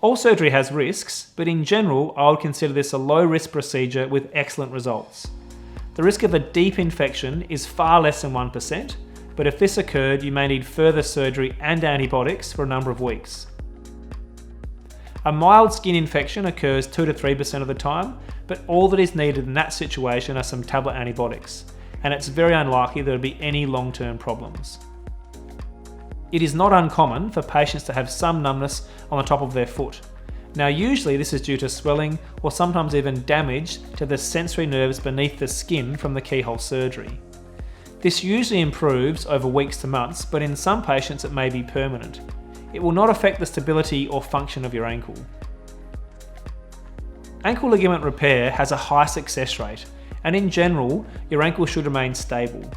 All surgery has risks, but in general, I would consider this a low-risk procedure with excellent results. The risk of a deep infection is far less than 1%, but if this occurred, you may need further surgery and antibiotics for a number of weeks. A mild skin infection occurs 2 to 3% of the time, but all that is needed in that situation are some tablet antibiotics, and it's very unlikely there will be any long-term problems. It is not uncommon for patients to have some numbness on the top of their foot. Now usually this is due to swelling or sometimes even damage to the sensory nerves beneath the skin from the keyhole surgery. This usually improves over weeks to months, but in some patients it may be permanent. It will not affect the stability or function of your ankle. Ankle ligament repair has a high success rate, and in general, your ankle should remain stable.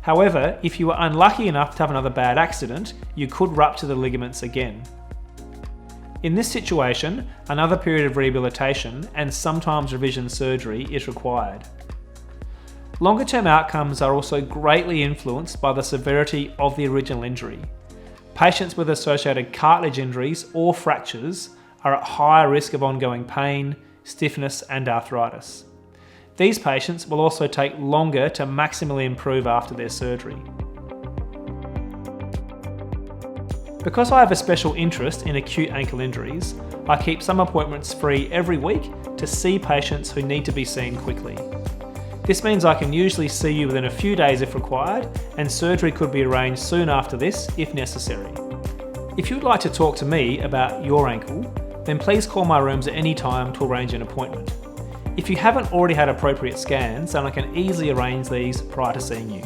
However, if you are unlucky enough to have another bad accident, you could rupture the ligaments again. In this situation, another period of rehabilitation and sometimes revision surgery is required. Longer-term outcomes are also greatly influenced by the severity of the original injury. Patients with associated cartilage injuries or fractures are at higher risk of ongoing pain, stiffness and arthritis. These patients will also take longer to maximally improve after their surgery. Because I have a special interest in acute ankle injuries, I keep some appointments free every week to see patients who need to be seen quickly. This means I can usually see you within a few days if required, and surgery could be arranged soon after this if necessary. If you'd like to talk to me about your ankle, then please call my rooms at any time to arrange an appointment. If you haven't already had appropriate scans, then I can easily arrange these prior to seeing you.